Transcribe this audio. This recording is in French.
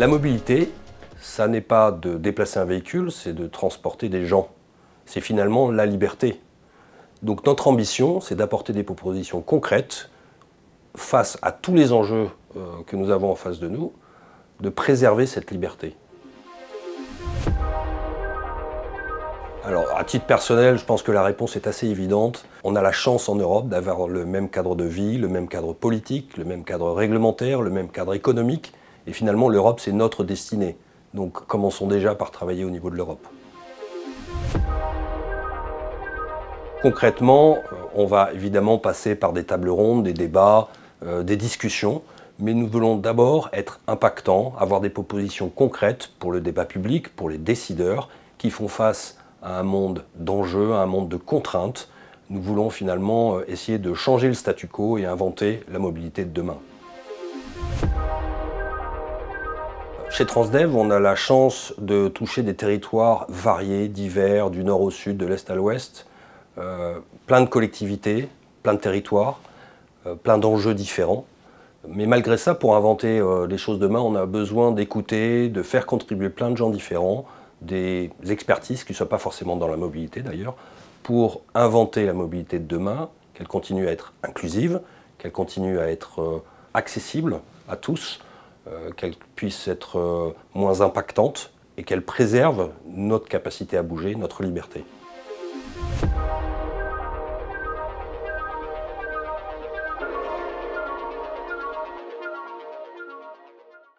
La mobilité, ça n'est pas de déplacer un véhicule, c'est de transporter des gens. C'est finalement la liberté. Donc notre ambition, c'est d'apporter des propositions concrètes face à tous les enjeux que nous avons en face de nous, de préserver cette liberté. Alors, à titre personnel, je pense que la réponse est assez évidente. On a la chance en Europe d'avoir le même cadre de vie, le même cadre politique, le même cadre réglementaire, le même cadre économique. Et finalement, l'Europe, c'est notre destinée. Donc, commençons déjà par travailler au niveau de l'Europe. Concrètement, on va évidemment passer par des tables rondes, des débats, des discussions. Mais nous voulons d'abord être impactants, avoir des propositions concrètes pour le débat public, pour les décideurs qui font face à un monde d'enjeux, à un monde de contraintes. Nous voulons finalement essayer de changer le statu quo et inventer la mobilité de demain. Chez Transdev, on a la chance de toucher des territoires variés, divers, du nord au sud, de l'est à l'ouest, plein de collectivités, plein de territoires, plein d'enjeux différents. Mais malgré ça, pour inventer les choses demain, on a besoin d'écouter, de faire contribuer plein de gens différents, des expertises qui ne soient pas forcément dans la mobilité d'ailleurs, pour inventer la mobilité de demain, qu'elle continue à être inclusive, qu'elle continue à être accessible à tous, qu'elle puisse être moins impactante et qu'elle préserve notre capacité à bouger, notre liberté.